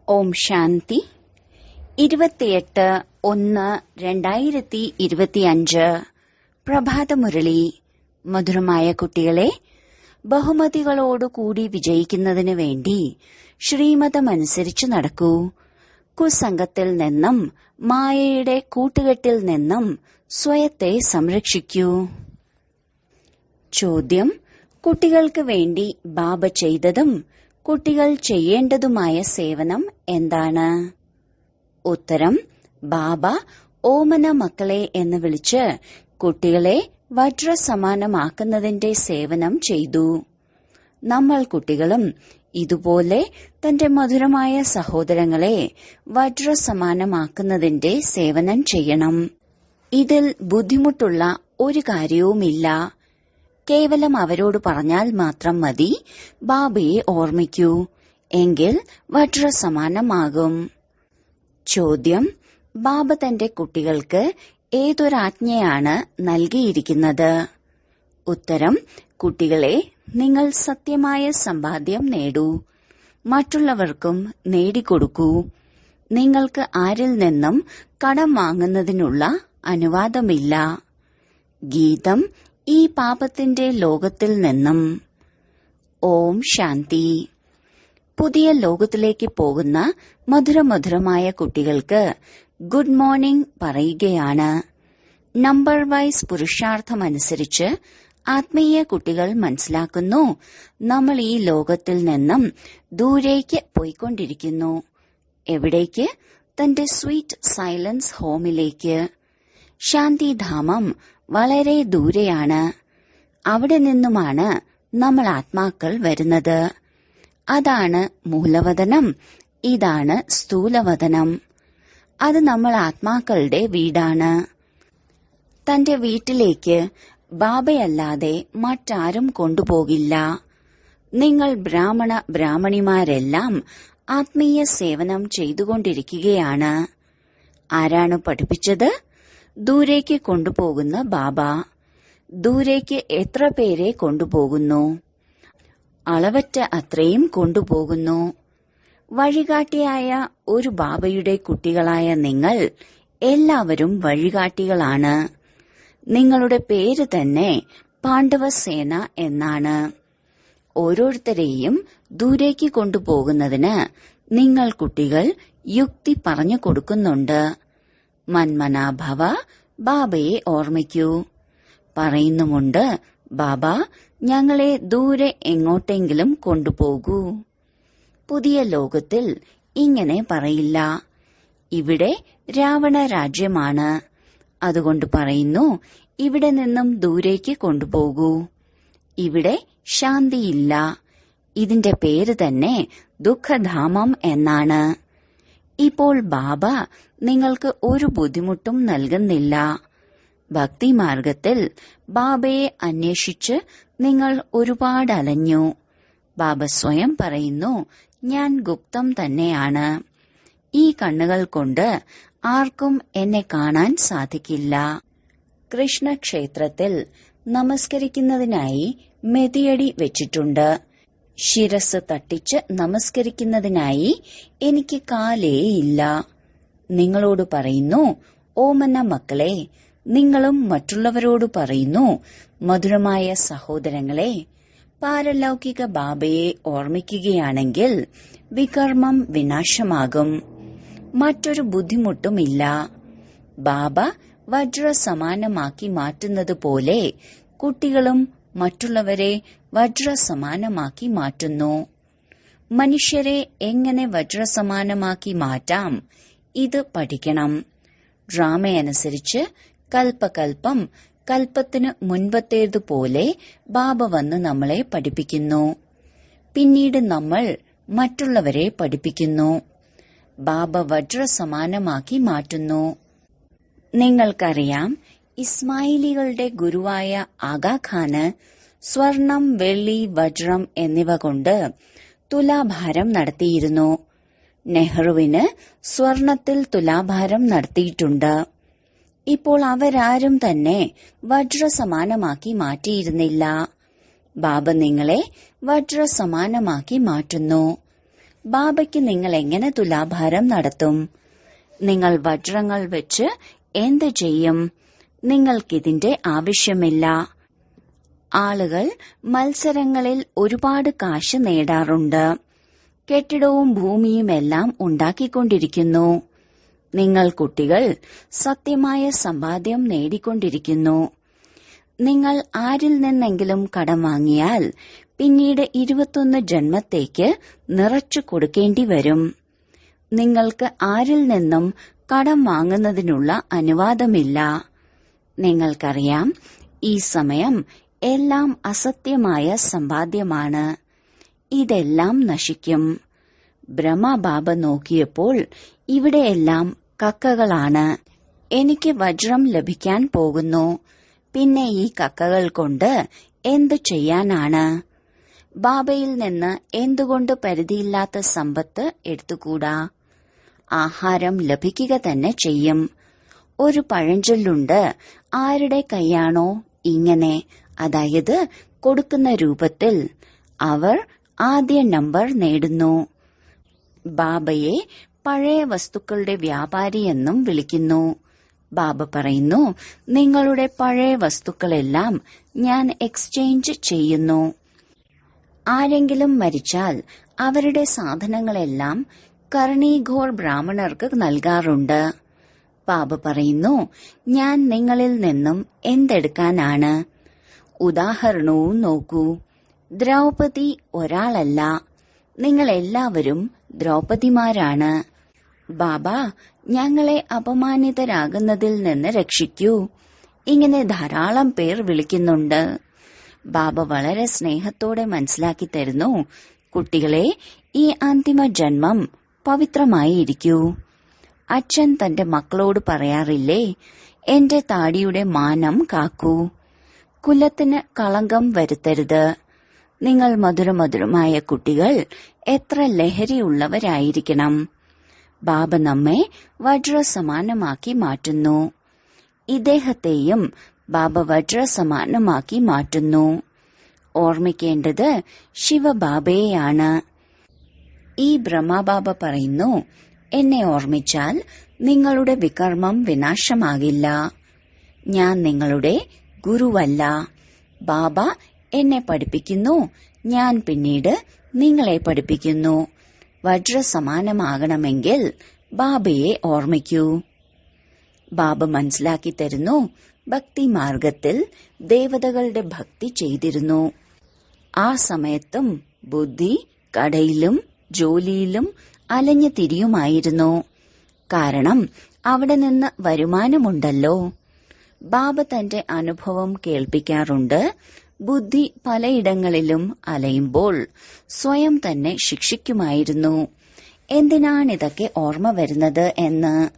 ഓം ശാന്തി. 28/1/2025 പ്രഭാതമുരളി. മധുരമായ കുട്ടികളെ, ബഹുമതികളോടുകൂടി വിജയിക്കുന്നതിനു വേണ്ടി ശ്രീമതമനുസരിച്ച് നടക്കൂ. കുസംഗത്തിൽ നിന്നും മായയുടെ കൂട്ടുകെട്ടിൽ നിന്നും സ്വയത്തെ സംരക്ഷിക്കൂ. ചോദ്യം: കുട്ടികൾക്ക് വേണ്ടി ബാബ ചെയ്തതും കുട്ടികൾ ചെയ്യേണ്ടതുമായ സേവനം എന്താണ്? ഉത്തരം: ബാബ ഓമന മക്കളെ എന്ന് വിളിച്ച് കുട്ടികളെ വജ്രസമാനമാക്കുന്നതിന്റെ സേവനം ചെയ്തു. നമ്മൾ കുട്ടികളും ഇതുപോലെ തന്റെ മധുരമായ സഹോദരങ്ങളെ വജ്രസമാനമാക്കുന്നതിന്റെ സേവനം ചെയ്യണം. ഇതിൽ ബുദ്ധിമുട്ടുള്ള ഒരു കാര്യവുമില്ല. കേവലം അവരോട് പറഞ്ഞാൽ മാത്രം മതി, ബാബയെ ഓർമ്മിക്കൂ, എങ്കിൽ വജ്രസമാനമാകും. ചോദ്യം: ബാബ തന്റെ കുട്ടികൾക്ക് ഏതൊരാജ്ഞയാണ് നൽകിയിരിക്കുന്നത്? ഉത്തരം: കുട്ടികളെ, നിങ്ങൾ സത്യമായ സമ്പാദ്യം നേടൂ, മറ്റുള്ളവർക്കും നേടിക്കൊടുക്കൂ. നിങ്ങൾക്ക് ആരിൽ നിന്നും കടം വാങ്ങുന്നതിനുള്ള അനുവാദമില്ല. ഗീതം: ഈ പാപത്തിന്റെ ലോകത്തിൽ നിന്നും. ഓം ശാന്തി. പുതിയ ലോകത്തിലേക്ക് പോകുന്ന മധുരമധുരമായ കുട്ടികൾക്ക് ഗുഡ് മോർണിംഗ് പറയുകയാണ്. നമ്പർ വൈസ് പുരുഷാർത്ഥമനുസരിച്ച് ആത്മീയ കുട്ടികൾ മനസ്സിലാക്കുന്നു, നമ്മൾ ഈ ലോകത്തിൽ നിന്നും ദൂരേക്ക് പോയിക്കൊണ്ടിരിക്കുന്നു. എവിടേക്ക്? തന്റെ സ്വീറ്റ് സൈലൻസ് ഹോമിലേക്ക്. ശാന്തിധാമം വളരെ ദൂരെയാണ്. അവിടെ നിന്നുമാണ് നമ്മൾ ആത്മാക്കൾ വരുന്നത്. അതാണ് മൂലവതനം, ഇതാണ് സ്ഥൂലവതനം. അത് നമ്മൾ ആത്മാക്കളുടെ വീടാണ്. തന്റെ വീട്ടിലേക്ക് ബാബയല്ലാതെ മറ്റാരും കൊണ്ടുപോകില്ല. നിങ്ങൾ ബ്രാഹ്മണിമാരെല്ലാം ആത്മീയ സേവനം ചെയ്തുകൊണ്ടിരിക്കുകയാണ്. ആരാണ് പഠിപ്പിച്ചത്? ദൂരേക്ക് കൊണ്ടുപോകുന്ന ബാബ. ദൂരേക്ക് എത്ര പേരെ കൊണ്ടുപോകുന്നു? അളവറ്റ അത്രയും കൊണ്ടുപോകുന്നു. വഴികാട്ടിയായ ഒരു ബാബയുടെ കുട്ടികളായ നിങ്ങൾ എല്ലാവരും വഴികാട്ടികളാണ്. നിങ്ങളുടെ പേര് തന്നെ പാണ്ഡവസേന എന്നാണ്. ഓരോരുത്തരെയും ദൂരേക്ക് കൊണ്ടുപോകുന്നതിന് നിങ്ങൾ കുട്ടികൾ യുക്തി പറഞ്ഞു കൊടുക്കുന്നുണ്ട്. മന്മനാഭവ, ബാബയെ ഓർമ്മിക്കൂ. പറയുന്നുമുണ്ട്, ബാബ, ഞങ്ങളെ ദൂരെ എങ്ങോട്ടെങ്കിലും കൊണ്ടുപോകൂ. പുതിയ ലോകത്തിൽ ഇങ്ങനെ പറയില്ല. ഇവിടെ രാവണ രാജ്യമാണ്. അതുകൊണ്ട് പറയുന്നു, ഇവിടെ നിന്നും ദൂരേക്ക് കൊണ്ടുപോകൂ. ഇവിടെ ശാന്തിയില്ല. ഇതിന്റെ പേര് തന്നെ ദുഃഖധാമം എന്നാണ്. ഇപ്പോൾ ബാബ നിങ്ങൾക്ക് ഒരു ബുദ്ധിമുട്ടും നൽകുന്നില്ല. ഭക്തിമാർഗത്തിൽ ബാബയെ അന്വേഷിച്ച് നിങ്ങൾ ഒരുപാട് അലഞ്ഞു. ബാബ സ്വയം പറയുന്നു, ഞാൻ ഗുപ്തം തന്നെയാണ്. ഈ കണ്ണുകൾ കൊണ്ട് ആർക്കും എന്നെ കാണാൻ സാധിക്കില്ല. കൃഷ്ണക്ഷേത്രത്തിൽ നമസ്കരിക്കുന്നതിനായി മെതിയടി വെച്ചിട്ടുണ്ട്. ശിരസ് തട്ടിച്ച് നമസ്കരിക്കുന്നതിനായി എനിക്ക് കാലേയില്ല. നിങ്ങളോട് പറയുന്നു, ഓമന മക്കളെ, നിങ്ങളും മറ്റുള്ളവരോട് പറയുന്നു, മധുരമായ സഹോദരങ്ങളെ, പാരലൗകിക ബാബയെ ഓർമ്മിക്കുകയാണെങ്കിൽ വികർമ്മം വിനാശമാകും. മറ്റൊരു ബുദ്ധിമുട്ടുമില്ല. ബാബ വജ്രസമാനമാക്കി മാറ്റുന്നതുപോലെ കുട്ടികളും മറ്റുള്ളവരെ വജ്രസമാനമാക്കി മാറ്റുന്നു. മനുഷ്യരെ എങ്ങനെ വജ്രസമാനമാക്കി മാറ്റാം, ഇത് പഠിക്കണം. ഡ്രാമയനുസരിച്ച് കൽപ്പകൽപ്പം കൽപ്പത്തിനു മുൻപത്തേതുപോലെ ബാബ വന്ന് നമ്മളെ പഠിപ്പിക്കുന്നു. പിന്നീട് നമ്മൾ മറ്റുള്ളവരെ പഠിപ്പിക്കുന്നു. ബാബ വജ്രസമാനമാക്കി മാറ്റുന്നു. നിങ്ങൾക്കറിയാം, ഇസ്മായിലികളുടെ ഗുരുവായ ആഗാഖാന് സ്വർണം, വെള്ളി, വജ്രം എന്നിവ കൊണ്ട് തുലാഭാരം നടത്തിയിരുന്നു. നെഹ്റുവിന് സ്വർണത്തിൽ തുലാഭാരം നടത്തിയിട്ടുണ്ട്. ഇപ്പോൾ അവരാരും തന്നെ വജ്രസമാനമാക്കി മാറ്റിയിരുന്നില്ല. ബാബ നിങ്ങളെ വജ്രസമാനമാക്കി മാറ്റുന്നു. ബാബയ്ക്ക് നിങ്ങൾ എങ്ങനെ തുലാഭാരം നടത്തും? നിങ്ങൾ വജ്രങ്ങൾ വെച്ച് എന്ത് ചെയ്യും? നിങ്ങൾക്കിതിന്റെ ആവശ്യമില്ല. ആളുകൾ മത്സരങ്ങളിൽ ഒരുപാട് കാശ് നേടാറുണ്ട്. കെട്ടിടവും ഭൂമിയുമെല്ലാം ഉണ്ടാക്കിക്കൊണ്ടിരിക്കുന്നു. നിങ്ങൾ കുട്ടികൾ സത്യമായ സമ്പാദ്യം നേടിക്കൊണ്ടിരിക്കുന്നു. നിങ്ങൾ ആരിൽ നിന്നെങ്കിലും കടം വാങ്ങിയാൽ പിന്നീട് 21 ജന്മത്തേക്ക് നിറച്ചു കൊടുക്കേണ്ടി വരും. നിങ്ങൾക്ക് ആരിൽ നിന്നും കടം വാങ്ങുന്നതിനുള്ള അനുവാദമില്ല. നിങ്ങൾക്കറിയാം, ഈ സമയം എല്ലാം അസത്യമായ സമ്പാദ്യമാണ്. ഇതെല്ലാം നശിക്കും. ബ്രഹ്മബാബ നോക്കിയപ്പോൾ ഇവിടെയെല്ലാം കക്കകളാണ്. എനിക്ക് വജ്രം ലഭിക്കാൻ പോകുന്നു. പിന്നെ ഈ കക്കകൾ കൊണ്ട് എന്തു ചെയ്യാനാണ്? ബാബയിൽ നിന്ന് എന്തുകൊണ്ട് പരിധിയില്ലാത്ത സമ്പത്ത് എടുത്തുകൂടാ? ആഹാരം ലഭിക്കുക തന്നെ ചെയ്യും. ഒരു പഴഞ്ചൊല്ലുണ്ട്, ആരുടെ കൈയാണോ ഇങ്ങനെ, അതായത് കൊടുക്കുന്ന രൂപത്തിൽ, അവർ ആദ്യ നമ്പർ നേടുന്നു. ബാബയെ പഴയ വസ്തുക്കളുടെ വ്യാപാരി എന്നും വിളിക്കുന്നു. ബാബ പറയുന്നു, നിങ്ങളുടെ പഴയ വസ്തുക്കളെല്ലാം ഞാൻ എക്സ്ചേഞ്ച് ചെയ്യുന്നു. ആരെങ്കിലും മരിച്ചാൽ അവരുടെ സാധനങ്ങളെല്ലാം കർണീഘോർ ബ്രാഹ്മണർക്ക് നൽകാറുണ്ട്. ബാബ പറയുന്നു, ഞാൻ നിങ്ങളിൽ നിന്നും എന്തെടുക്കാനാണ്? ഉദാഹരണവും നോക്കൂ. ദ്രൗപദി ഒരാളല്ല, നിങ്ങളെല്ലാവരും ദ്രൗപദിമാരാണ്. ബാബ, ഞങ്ങളെ അപമാനിതരാകുന്നതിൽ നിന്ന് രക്ഷിക്കൂ. ഇങ്ങനെ ധാരാളം പേർ വിളിക്കുന്നുണ്ട്. ബാബ വളരെ സ്നേഹത്തോടെ മനസ്സിലാക്കി തരുന്നു, കുട്ടികളെ, ഈ അന്തിമ ജന്മം പവിത്രമായി ഇരിക്കൂ. അച്ഛൻ തന്റെ മക്കളോട് പറയാറില്ലേ, എന്റെ താടിയുടെ മാനം കാക്കൂ, കുലത്തിന് കളങ്കം വരുത്തരുത്. നിങ്ങൾ മധുരമധുരമായ കുട്ടികൾ എത്ര ലഹരിയുള്ളവരായിരിക്കണം. ബാബ നമ്മെ വജ്രസമാനമാക്കി മാറ്റുന്നു. ഇദ്ദേഹത്തെയും ബാബ വജ്രസമാനമാക്കി മാറ്റുന്നു. ഓർമ്മിക്കേണ്ടത് ശിവബാബയെയാണ്. ഈ ബ്രഹ്മബാബ പറയുന്നു, എന്നെ ഓർമ്മിച്ചാൽ നിങ്ങളുടെ വികർമ്മം വിനാശമാകില്ല. ഞാൻ നിങ്ങളുടെ ഗുരുവല്ല. ബാബ എന്നെ പഠിപ്പിക്കുന്നു, ഞാൻ പിന്നീട് നിങ്ങളെ പഠിപ്പിക്കുന്നു. വജ്രസമാനമാകണമെങ്കിൽ ബാബയെ ഓർമ്മിക്കൂ. ബാബ മനസ്സിലാക്കി തരുന്നു, ഭക്തിമാർഗത്തിൽ ദേവതകളുടെ ഭക്തി ചെയ്തിരുന്നു. ആ സമയത്തും ബുദ്ധി കടയിലും ജോലിയിലും അലഞ്ഞു തിരിയുമായിരുന്നു. കാരണം അവിടെ നിന്ന് വരുമാനമുണ്ടല്ലോ. ബാബ തന്റെ അനുഭവം കേൾപ്പിക്കാറുണ്ട്. ബുദ്ധി പലയിടങ്ങളിലും അലയുമ്പോൾ സ്വയം തന്നെ ശിക്ഷിക്കുമായിരുന്നു. എന്തിനാണിതൊക്കെ ഓർമ്മ വരുന്നത് എന്ന്.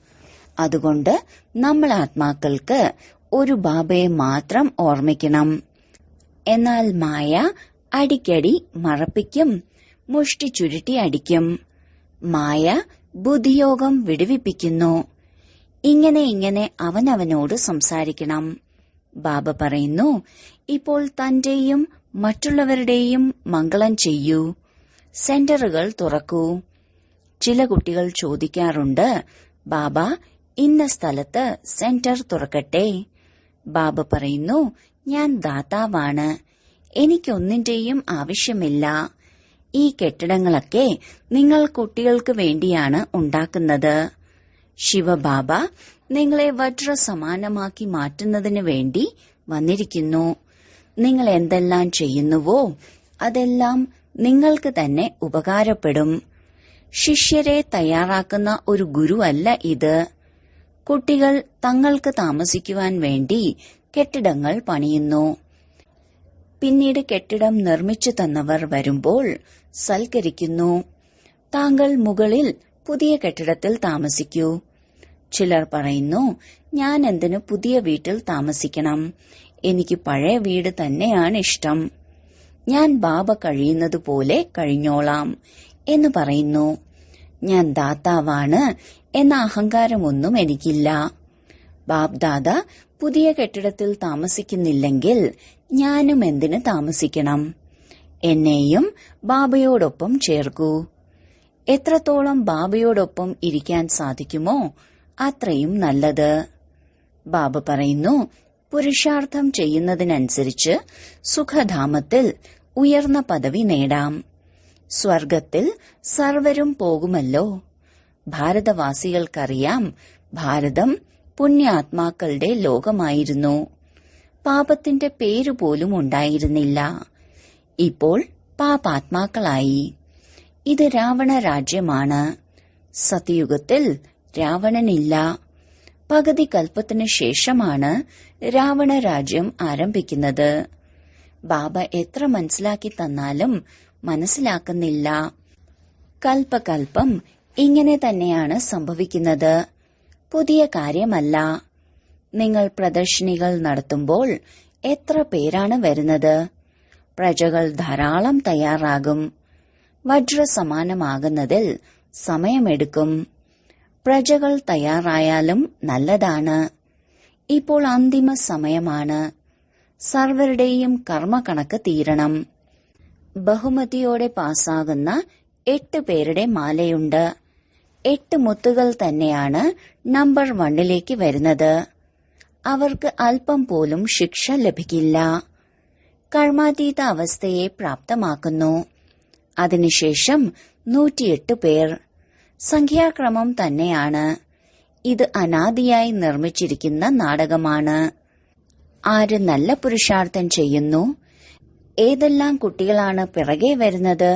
അതുകൊണ്ട് നമ്മൾ ആത്മാക്കൾക്ക് ഒരു ബാബയെ മാത്രം ഓർമ്മിക്കണം. എന്നാൽ മായ അടിക്കടി മറപ്പിക്കും, മുഷ്ടി ചുരുട്ടി അടിക്കും. മായ ബുദ്ധിയോഗം വിടുവിപ്പിക്കുന്നു. ഇങ്ങനെ അവനവനോട് സംസാരിക്കണം. ബാബ പറയുന്നു, ഇപ്പോൾ തന്റെയും മറ്റുള്ളവരുടെയും മംഗളം ചെയ്യൂ. സെന്ററുകൾ തുറക്കൂ. ചില കുട്ടികൾ ചോദിക്കാറുണ്ട്, ബാബ, ഇന്ന സ്ഥലത്ത് സെന്റർ തുറക്കട്ടെ. ബാബ പറയുന്നു, ഞാൻ ദാതാവാണ്. എനിക്കൊന്നിന്റെയും ആവശ്യമില്ല. ഈ കെട്ടിടങ്ങളൊക്കെ നിങ്ങൾ കുട്ടികൾക്ക് വേണ്ടിയാണ് ഉണ്ടാക്കുന്നത്. ശിവബാബ നിങ്ങളെ വജ്രസമാനമാക്കി മാറ്റുന്നതിന് വേണ്ടി വന്നിരിക്കുന്നു. നിങ്ങൾ എന്തെല്ലാം ചെയ്യുന്നുവോ അതെല്ലാം നിങ്ങൾക്ക് തന്നെ ഉപകാരപ്പെടും. ശിഷ്യരെ തയ്യാറാക്കുന്ന ഒരു ഗുരുവല്ല ഇത്. കുട്ടികൾ തങ്ങൾക്ക് താമസിക്കുവാൻ വേണ്ടി കെട്ടിടങ്ങൾ പണിയുന്നു. പിന്നീട് കെട്ടിടം നിർമ്മിച്ചു തന്നവർ വരുമ്പോൾ സൽക്കരിക്കുന്നു. താങ്കൾ മുകളിൽ പുതിയ കെട്ടിടത്തിൽ താമസിക്കൂ. ചിലർ പറയുന്നു, ഞാൻ എന്തിനു പുതിയ വീട്ടിൽ താമസിക്കണം, എനിക്ക് പഴയ വീട് തന്നെയാണ് ഇഷ്ടം, ഞാൻ ബാബ കഴിയുന്നതുപോലെ കഴിഞ്ഞോളാം എന്ന് പറയുന്നു. ഞാൻ ദാതാവാണ് എന്ന അഹങ്കാരമൊന്നും എനിക്കില്ല. ബാബ് ദാദ പുതിയ കെട്ടിടത്തിൽ താമസിക്കുന്നില്ലെങ്കിൽ ഞാനും എന്തിന് താമസിക്കണം? എന്നെയും ബാബയോടൊപ്പം ചേർക്കൂ. എത്രത്തോളം ബാബയോടൊപ്പം ഇരിക്കാൻ സാധിക്കുമോ അത്രയും നല്ലത്. ബാബ പറയുന്നു, പുരുഷാർത്ഥം ചെയ്യുന്നതിനനുസരിച്ച് സുഖധാമത്തിൽ ഉയർന്ന പദവി നേടാം. സ്വർഗത്തിൽ സർവരും പോകുമല്ലോ. ഭാരതവാസികൾക്കറിയാം, ഭാരതം പുണ്യാത്മാക്കളുടെ ലോകമായിരുന്നു. പാപത്തിന്റെ പേരുപോലും ഉണ്ടായിരുന്നില്ല. ഇപ്പോൾ പാപാത്മാക്കളായി. ഇത് രാവണ രാജ്യമാണ്. സത്യയുഗത്തിൽ രാവണനില്ല. പകുതി കൽപ്പത്തിനു ശേഷമാണ് രാവണ രാജ്യം ആരംഭിക്കുന്നത്. ബാബ എത്ര മനസ്സിലാക്കി തന്നാലും മനസ്സിലാക്കുന്നില്ല. കൽപ്പകൽപ്പം ഇങ്ങനെ തന്നെയാണ് സംഭവിക്കുന്നത്. പുതിയ കാര്യമല്ല. നിങ്ങൾ പ്രദർശനികൾ നടത്തുമ്പോൾ എത്ര പേരാണ് വരുന്നത്? പ്രജകൾ ധാരാളം തയ്യാറാകും. വജ്രസമാനമാകുന്നതിൽ സമയമെടുക്കും. പ്രജകൾ തയ്യാറായാലും നല്ലതാണ്. ഇപ്പോൾ അന്തിമ സമയമാണ്. സർവരുടെയും കർമ്മകണക്ക് തീരണം. ബഹുമതിയോടെ പാസ്സാകുന്ന 8 പേരുടെ മാലയുണ്ട്. 8 മുത്തുകൾ തന്നെയാണ് നമ്പർ 1ലേക്ക് വരുന്നത്. അവർക്ക് അല്പം പോലും ശിക്ഷ ലഭിക്കില്ല. കർമാതീത അവസ്ഥയെ പ്രാപ്തമാക്കുന്നു. അതിനുശേഷം 108 പേർ. സംഖ്യാക്രമം തന്നെയാണ്. ഇത് അനാദിയായി നിർമ്മിച്ചിരിക്കുന്ന നാടകമാണ്. ആര് നല്ല പുരുഷാർത്ഥം ചെയ്യുന്നു, ഏതെല്ലാം കുട്ടികളാണ് പിറകെ വരുന്നത്,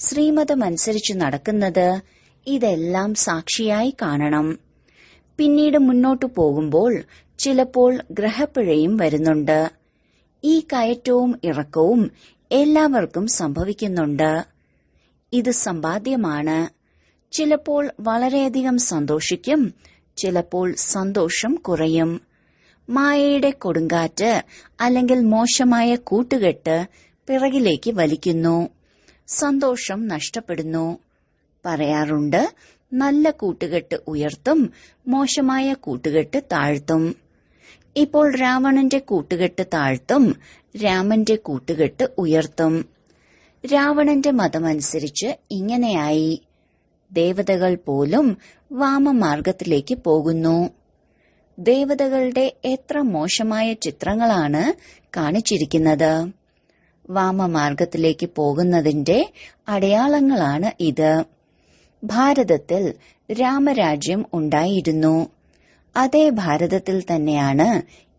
ശ്രീമതമനുസരിച്ച് നടക്കുന്നത്, ഇതെല്ലാം സാക്ഷിയായി കാണണം. പിന്നീട് മുന്നോട്ടു പോകുമ്പോൾ ചിലപ്പോൾ ഗ്രഹപ്പിഴയും വരുന്നുണ്ട്. ഈ കയറ്റവും ഇറക്കവും എല്ലാവർക്കും സംഭവിക്കുന്നുണ്ട്. ഇത് സമ്പാദ്യമാണ്. ചിലപ്പോൾ വളരെയധികം സന്തോഷിക്കും, ചിലപ്പോൾ സന്തോഷം കുറയും. മായയുടെ കൊടുങ്കാറ്റ് അല്ലെങ്കിൽ മോശമായ കൂട്ടുകെട്ട് പിറകിലേക്ക് വലിക്കുന്നു. സന്തോഷം നഷ്ടപ്പെടുന്നു. പറയാറുണ്ട്, നല്ല കൂട്ടുകെട്ട് ഉയർത്തും, മോശമായ കൂട്ടുകെട്ട് താഴ്ത്തും. ഇപ്പോൾ രാവണന്റെ കൂട്ടുകെട്ട് താഴ്ത്തും, രാമന്റെ കൂട്ടുകെട്ട് ഉയർത്തും. രാവണന്റെ മതമനുസരിച്ച് ഇങ്ങനെയായി. ദേവതകൾ പോലും വാമമാർഗത്തിലേക്ക് പോകുന്നു. ദേവതകളുടെ എത്ര മോശമായ ചിത്രങ്ങളാണ് കാണിച്ചിരിക്കുന്നത്. വാമമാർഗത്തിലേക്ക് പോകുന്നതിന്റെ അടയാളങ്ങളാണ് ഇത്. ഭാരതത്തിൽ രാമരാജ്യം ഉണ്ടായിരുന്നു. അതേ ഭാരതത്തിൽ തന്നെയാണ്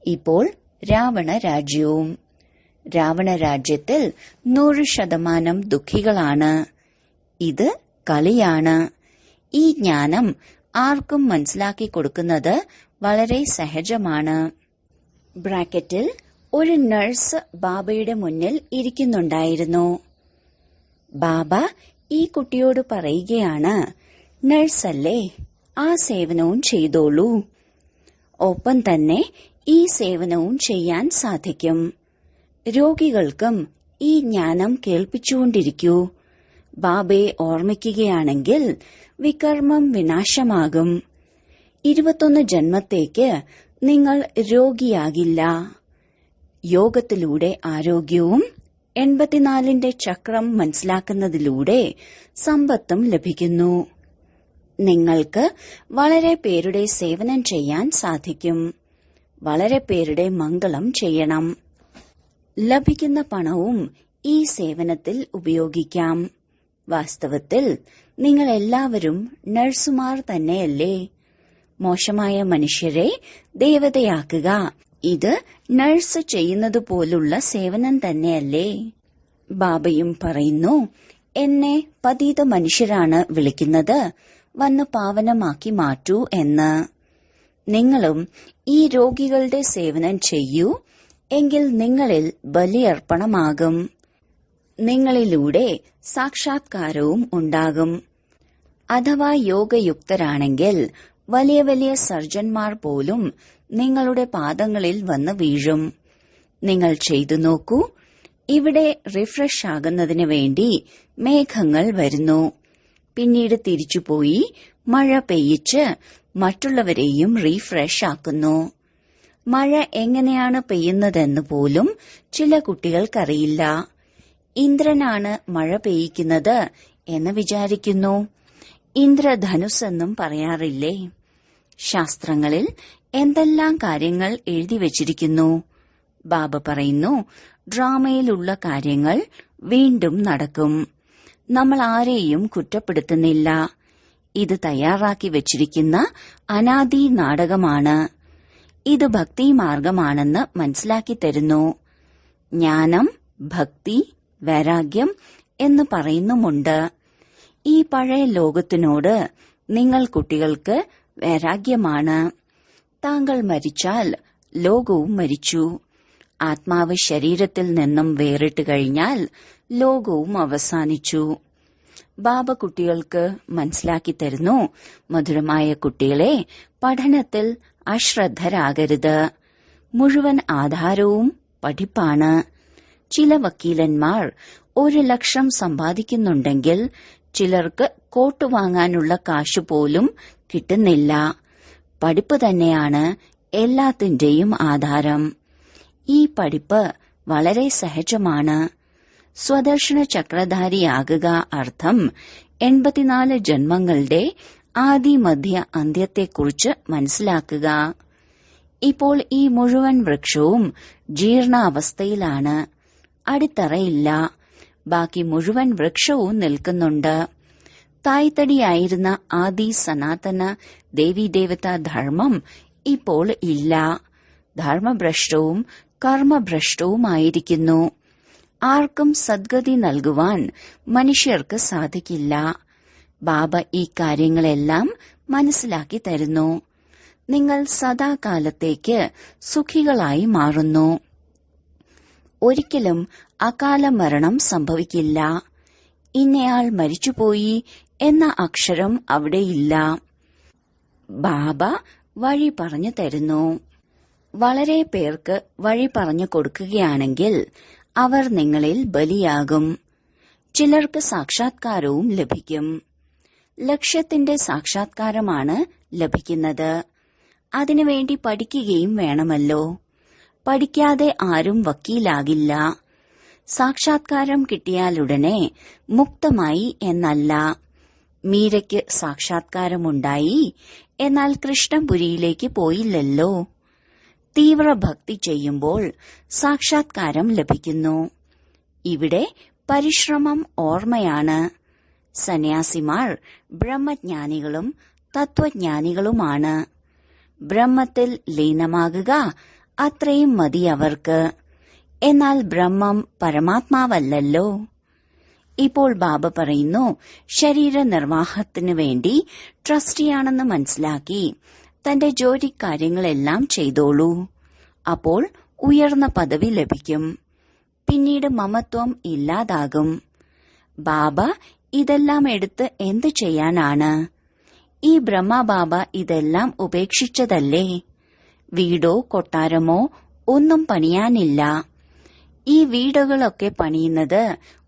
ഇപ്പോൾ രാവണ രാജ്യവും. രാവണ രാജ്യത്തിൽ 100% ദുഃഖികളാണ്. ഇത് കളിയാണ്. ഈ ജ്ഞാനം ആർക്കും മനസ്സിലാക്കി കൊടുക്കുന്നത് വളരെ സഹജമാണ്. ബ്രാക്കറ്റിൽ ഒരു നഴ്സ് ബാബയുടെ മുന്നിൽ ഇരിക്കുന്നുണ്ടായിരുന്നു. ബാബ ഈ കുട്ടിയോട് പറയുകയാണ്, നഴ്സല്ലേ, ആ സേവനവും ചെയ്തോളൂ. ഒപ്പം തന്നെ ഈ സേവനവും ചെയ്യാൻ സാധിക്കും. രോഗികൾക്കും ഈ ജ്ഞാനം കേൾപ്പിച്ചുകൊണ്ടിരിക്കൂ. ബാബയെ ഓർമ്മിക്കുകയാണെങ്കിൽ വികർമ്മം വിനാശമാകും. 21 ജന്മത്തേക്ക് നിങ്ങൾ രോഗിയാകില്ല. യോഗത്തിലൂടെ ആരോഗ്യവും 84ന്റെ ചക്രം മനസ്സിലാക്കുന്നതിലൂടെ സമ്പത്തും ലഭിക്കുന്നു. നിങ്ങൾക്ക് വളരെ പേരുടെ സേവനം ചെയ്യാൻ സാധിക്കും. വളരെ പേരുടെ മംഗളം ചെയ്യണം. ലഭിക്കുന്ന പണവും ഈ സേവനത്തിൽ ഉപയോഗിക്കാം. വാസ്തവത്തിൽ നിങ്ങൾ എല്ലാവരും നഴ്സുമാർ തന്നെയല്ലേ? മോശമായ മനുഷ്യരെ ദേവതയാക്കുക, ഇത് നഴ്സ് ചെയ്യുന്നത് പോലുള്ള സേവനം തന്നെയല്ലേ? ബാബയും പറയുന്നു, എന്നെ പതീത മനുഷ്യരാണ് വിളിക്കുന്നത്, വന്ന് പാവനമാക്കി മാറ്റൂ എന്ന്. നിങ്ങളും ഈ രോഗികളുടെ സേവനം ചെയ്യൂ, എങ്കിൽ നിങ്ങളിൽ ബലിയർപ്പണമാകും. നിങ്ങളിലൂടെ സാക്ഷാത്കാരവും ഉണ്ടാകും. അഥവാ യോഗയുക്തരാണെങ്കിൽ വലിയ വലിയ സർജന്മാർ പോലും നിങ്ങളുടെ പാദങ്ങളിൽ വന്ന് വീഴും. നിങ്ങൾ ചെയ്തു നോക്കൂ. ഇവിടെ റിഫ്രഷ് ആകുന്നതിന് വേണ്ടി മേഘങ്ങൾ വരുന്നു. പിന്നീട് തിരിച്ചുപോയി മഴ പെയ്യിച്ച് മറ്റുള്ളവരെയും റീഫ്രഷ് ആക്കുന്നു. മഴ എങ്ങനെയാണ് പെയ്യുന്നതെന്ന് പോലും ചില കുട്ടികൾക്കറിയില്ല. ഇന്ദ്രനാണ് മഴ പെയ്യിക്കുന്നത് എന്ന് വിചാരിക്കുന്നു. ഇന്ദ്രധനുസ് എന്നും പറയാറില്ലേ? ശാസ്ത്രങ്ങളിൽ എന്തെല്ലാം കാര്യങ്ങൾ എഴുതി വച്ചിരിക്കുന്നു. ബാബ പറയുന്നു, ഡ്രാമയിലുള്ള കാര്യങ്ങൾ വീണ്ടും നടക്കും. നമ്മൾ ആരെയും കുറ്റപ്പെടുത്തുന്നില്ല. ഇത് തയ്യാറാക്കി വച്ചിരിക്കുന്ന അനാദി നാടകമാണ്. ഇത് ഭക്തി മാർഗമാണെന്ന് മനസ്സിലാക്കി തരുന്നു. ജ്ഞാനം, ഭക്തി, വൈരാഗ്യം എന്ന് പറയുന്നുമുണ്ട്. ഈ പഴയ ലോകത്തിനോട് നിങ്ങൾ കുട്ടികൾക്ക് വൈരാഗ്യമാണ്. താങ്കൾ മരിച്ചാൽ ലോകവും മരിച്ചു. ആത്മാവ് ശരീരത്തിൽ നിന്നും വേറിട്ട് കഴിഞ്ഞാൽ ലോകവും അവസാനിച്ചു. ബാബ കുട്ടികൾക്ക് മനസ്സിലാക്കി തരുന്നു, മധുരമായ കുട്ടികളെ, പഠനത്തിൽ അശ്രദ്ധരാകരുത്. മുഴുവൻ ആധാരവും പഠിപ്പാണ്. ചില വക്കീലന്മാർ 1 ലക്ഷം സമ്പാദിക്കുന്നുണ്ടെങ്കിൽ ചിലർക്ക് കോട്ട് വാങ്ങാനുള്ള കാശ് പോലും കിട്ടുന്നില്ല. പഠിപ്പ് തന്നെയാണ് എല്ലാത്തിന്റെയും ആധാരം. ഈ പഠിപ്പ് വളരെ സഹജമാണ്. സ്വദർശന ചക്രധാരിയാകുക അർത്ഥം 84 ജന്മങ്ങളുടെ ആദി മധ്യ അന്ത്യത്തെക്കുറിച്ച് മനസ്സിലാക്കുക. ഇപ്പോൾ ഈ മുഴുവൻ വൃക്ഷവും ജീർണാവസ്ഥയിലാണ്. അടിത്തറയില്ല. ബാക്കി മുഴുവൻ വൃക്ഷവും നിൽക്കുന്നുണ്ട്. തായ്തടിയായിരുന്ന ആദി സനാതന ദേവീദേവതാ ധർമ്മം ഇപ്പോൾ ഇല്ല. ധർമ്മഭ്രഷ്ടവും കർമ്മഭ്രഷ്ടവുമായിരിക്കുന്നു. ആർക്കും സദ്ഗതി നൽകുവാൻ മനുഷ്യർക്ക് സാധിക്കില്ല. ബാബ ഈ കാര്യങ്ങളെല്ലാം മനസ്സിലാക്കി തരുന്നു. നിങ്ങൾ സദാകാലത്തേക്ക് സുഖികളായി മാറുന്നു. ഒരിക്കലും അകാല മരണം സംഭവിക്കില്ല. ഇന്നയാൾ മരിച്ചുപോയി എന്ന അക്ഷരം അവിടെയില്ല. ബാബ വഴി പറഞ്ഞു തരുന്നു. വളരെ പേർക്ക് വഴി പറഞ്ഞു കൊടുക്കുകയാണെങ്കിൽ അവർ നിങ്ങളിൽ ബലിയാകും. ചിലർക്ക് സാക്ഷാത്കാരവും ലഭിക്കും. ലക്ഷ്യത്തിന്റെ സാക്ഷാത്കാരമാണ് ലഭിക്കുന്നത്. അതിനുവേണ്ടി പഠിക്കുകയും വേണമല്ലോ. പഠിക്കാതെ ആരും വക്കീലാകില്ല. സാക്ഷാത്കാരം കിട്ടിയാലുടനെ മുക്തമായി എന്നല്ല. മീരയ്ക്ക് സാക്ഷാത്കാരമുണ്ടായി, എന്നാൽ കൃഷ്ണപുരിയിലേക്ക് പോയില്ലല്ലോ. തീവ്ര ഭക്തി ചെയ്യുമ്പോൾ സാക്ഷാത്കാരം ലഭിക്കുന്നു. ഇവിടെ പരിശ്രമം ഓർമ്മയാണ്. സന്യാസിമാർ ബ്രഹ്മജ്ഞാനികളും തത്വജ്ഞാനികളുമാണ്. ബ്രഹ്മത്തിൽ ലീനമാകുക അത്രയും മതി അവർക്ക്. എന്നാൽ ബ്രഹ്മം പരമാത്മാവല്ലല്ലോ. ഇപ്പോൾ ബാബ പറയുന്നു, ശരീര നിർവാഹത്തിനു വേണ്ടി ട്രസ്റ്റിയാണെന്ന് മനസ്സിലാക്കി തന്റെ ജോലിക്കാര്യങ്ങളെല്ലാം ചെയ്തോളൂ. അപ്പോൾ ഉയർന്ന പദവി ലഭിക്കും. പിന്നീട് മമത്വം ഇല്ലാതാകും. ബാബ ഇതെല്ലാം എടുത്ത് എന്തു ചെയ്യാനാണ്? ഈ ബ്രഹ്മബാബ ഇതെല്ലാം ഉപേക്ഷിച്ചതല്ലേ? വീടോ കൊട്ടാരമോ ഒന്നും പണിയാനില്ല. ഈ വീടുകളൊക്കെ പണിയുന്നത്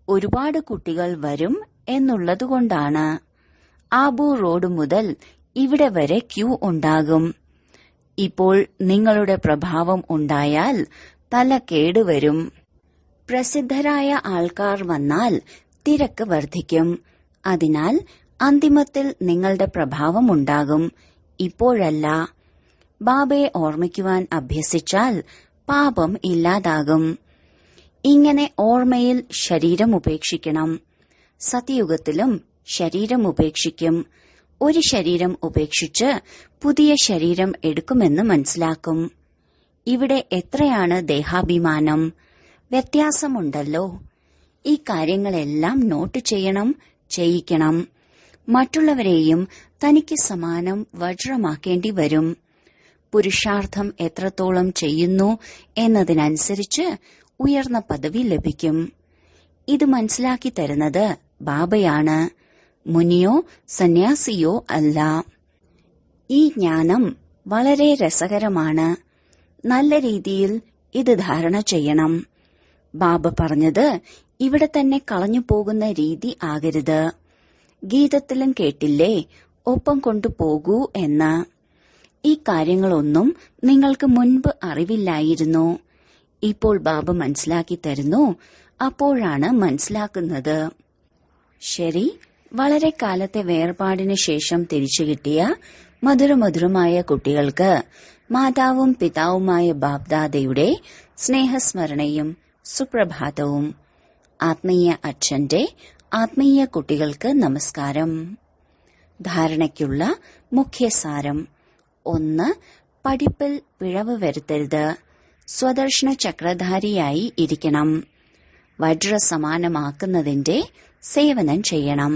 ഒരുപാട് കുട്ടികൾ വരും എന്നുള്ളതുകൊണ്ടാണ്. ആബു റോഡ് മുതൽ ഇവിടെ വരെ ക്യൂ ഉണ്ടാകും. ഇപ്പോൾ നിങ്ങളുടെ പ്രഭാവം ഉണ്ടായാൽ തല കേടുവരും. പ്രസിദ്ധരായ ആൾക്കാർ വന്നാൽ തിരക്ക് വർദ്ധിക്കും. അതിനാൽ അന്തിമത്തിൽ നിങ്ങളുടെ പ്രഭാവമുണ്ടാകും, ഇപ്പോഴല്ല. ബാബയെ ഓർമ്മിക്കുവാൻ അഭ്യസിച്ചാൽ പാപം ഇല്ലാതാകും. ഇങ്ങനെ ഓർമ്മയിൽ ശരീരം ഉപേക്ഷിക്കണം. സത്യയുഗത്തിലും ശരീരം ഉപേക്ഷിക്കും. ഒരു ശരീരം ഉപേക്ഷിച്ച് പുതിയ ശരീരം എടുക്കുമെന്ന് മനസ്സിലാക്കും. ഇവിടെ എത്രയാണ് ദേഹാഭിമാനം? വ്യത്യാസമുണ്ടല്ലോ. ഈ കാര്യങ്ങളെല്ലാം നോട്ട് ചെയ്യണം, ചെയ്യിക്കണം. മറ്റുള്ളവരെയും തനിക്ക് സമാനം വജ്രമാക്കേണ്ടി വരും. പുരുഷാർത്ഥം എത്രത്തോളം ചെയ്യുന്നു എന്നതിനനുസരിച്ച് ഉയർന്ന പദവി ലഭിക്കും. ഇത് മനസ്സിലാക്കി തരുന്നത് ബാബയാണ്, മുനിയോ സന്യാസിയോ അല്ല. ഈ ജ്ഞാനം വളരെ രസകരമാണ്. നല്ല രീതിയിൽ ഇത് ധാരണ ചെയ്യണം. ബാബ പറഞ്ഞത് ഇവിടെ തന്നെ കളഞ്ഞു പോകുന്ന രീതി ആകരുത്. ഗീതത്തിലും കേട്ടില്ലേ, ഒപ്പം കൊണ്ടുപോകൂ എന്ന്. ഈ കാര്യങ്ങളൊന്നും നിങ്ങൾക്ക് മുൻപ് അറിവില്ലായിരുന്നു. ഇപ്പോൾ ബാബ മനസ്സിലാക്കി തരുന്നു. അപ്പോഴാണ് മനസ്സിലാക്കുന്നത്. ശരി, വളരെ കാലത്തെ വേർപാടിനു ശേഷം തിരിച്ചുകിട്ടിയ മധുരമധുരമായ കുട്ടികൾക്ക് മാതാവും പിതാവുമായ ബാബ്ദാദയുടെ സ്നേഹസ്മരണയും സുപ്രഭാതവും. ആത്മീയ അച്ഛന്റെ ആത്മീയ കുട്ടികൾക്ക് നമസ്കാരം. ധാരണയ്ക്കുള്ള മുഖ്യസാരം: 1. പഠിപ്പിൽ പിഴവ് വരുത്തരുത്. സ്വദർശന ചക്രധാരിയായി ഇരിക്കണം. വജ്രസമാനമാക്കുന്നതിന്റെ സേവനം ചെയ്യണം.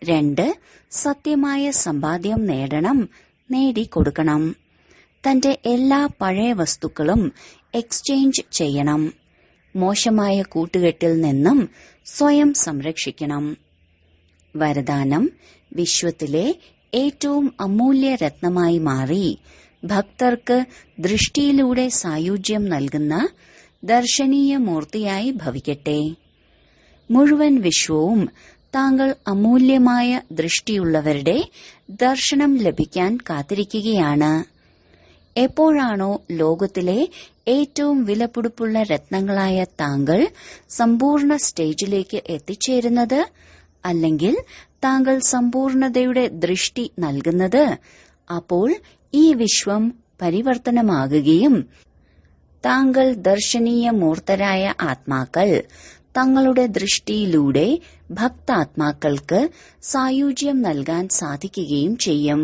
2. സത്യമായ സമ്പാദ്യം നേടണം, നേടിക്കൊടുക്കണം. തന്റെ എല്ലാ പഴയ വസ്തുക്കളും എക്സ്ചേഞ്ച് ചെയ്യണം. മോശമായ കൂട്ടുകെട്ടിൽ നിന്നും സ്വയം സംരക്ഷിക്കണം. വരദാനം: വിശ്വത്തിലെ ഏറ്റവും അമൂല്യ രത്നമായി മാറി ഭക്തർക്ക് ദൃഷ്ടിയിലൂടെ സായുജ്യം നൽകുന്ന ദർശനീയ മൂർത്തിയായി ഭവിക്കട്ടെ. മുഴുവൻ വിശ്വവും താങ്കൾ അമൂല്യമായ ദൃഷ്ടിയുള്ളവരുടെ ദർശനം ലഭിക്കാൻ കാത്തിരിക്കുകയാണ്. എപ്പോഴാണോ ലോകത്തിലെ ഏറ്റവും വിലപിടിപ്പുള്ള രത്നങ്ങളായ താങ്കൾ സമ്പൂർണ്ണ സ്റ്റേജിലേക്ക് എത്തിച്ചേരുന്നത്, അല്ലെങ്കിൽ താങ്കൾ സമ്പൂർണതയുടെ ദൃഷ്ടി നൽകുന്നത്, അപ്പോൾ ഈ വിശ്വം പരിവർത്തനമാകുകയും താങ്കൾ ദർശനീയ മൂർത്തരായ ആത്മാക്കൾ തങ്ങളുടെ ദൃഷ്ടിയിലൂടെ ഭക്താത്മാക്കൾക്ക് സായുജ്യം നൽകാൻ സാധിക്കുകയും ചെയ്യും.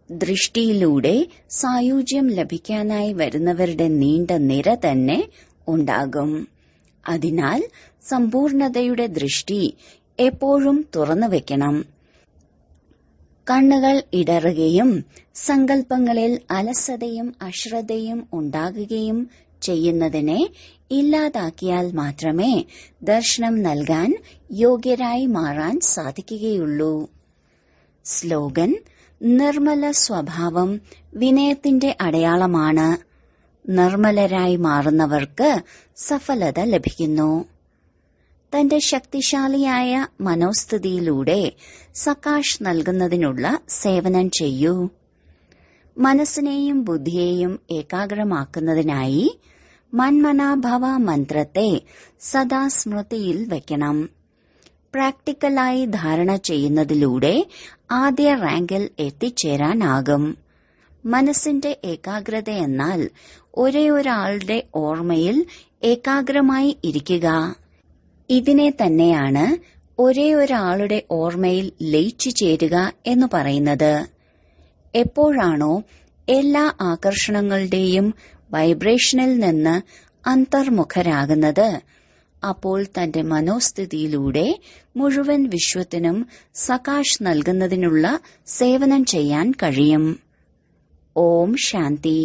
ദൃഷ്ടിയിലൂടെ സായുജ്യം ലഭിക്കാനായി വരുന്നവരുടെ നീണ്ട നിര തന്നെ ഉണ്ടാകും. അതിനാൽ സമ്പൂർണതയുടെ ദൃഷ്ടി എപ്പോഴും തുറന്നു വെക്കണം. കണ്ണുകൾ ഇടറുകയും സങ്കല്പങ്ങളിൽ അലസതയും അശ്രദ്ധയും ഉണ്ടാകുകയും ചെയ്യുന്നതിനെ ഇല്ലാതാക്കിയാൽ മാത്രമേ ദർശനം നൽകാൻ യോഗ്യരായി മാറാൻ സാധിക്കുകയുള്ളൂ. സ്ലോഗൻ: നിർമ്മല സ്വഭാവം വിനയത്തിന്റെ അടയാളമാണ്. നിർമ്മലരായി മാറുന്നവർക്ക് സഫലത ലഭിക്കുന്നു. തന്റെ ശക്തിശാലിയായ മനോസ്ഥിതിയിലൂടെ സകാശ് നൽകുന്നതിനുള്ള സേവനം ചെയ്യൂ. മനസ്സിനെയും ബുദ്ധിയെയും ഏകാഗ്രമാക്കുന്നതിനായി മന്മനാഭവ മന്ത്രത്തെ സദാ സ്മൃതിയിൽ വയ്ക്കണം. പ്രാക്ടിക്കലായി ധാരണ ചെയ്യുന്നതിലൂടെ ആദ്യ റാങ്കിൽ എത്തിച്ചേരാനാകും. മനസ്സിന്റെ ഏകാഗ്രതയെന്നാൽ ഒരേയൊരാളുടെ ഓർമ്മയിൽ ഏകാഗ്രമായി ഇരിക്കുക. ഇതിനെ തന്നെയാണ് ഒരേയൊരാളുടെ ഓർമ്മയിൽ ലയിച്ചു ചേരുക എന്ന് പറയുന്നത്. എപ്പോഴാണോ എല്ലാ ആകർഷണങ്ങളുടെയും വൈബ്രേഷനിൽ നിന്ന് അന്തർമുഖരാകുന്നത്, അപ്പോൾ തന്റെ മനോസ്ഥിതിയിലൂടെ മുഴുവൻ വിശ്വത്തിനും സകാശ് നൽകുന്നതിനുള്ള സേവനം ചെയ്യാൻ കഴിയും. ഓം ശാന്തി.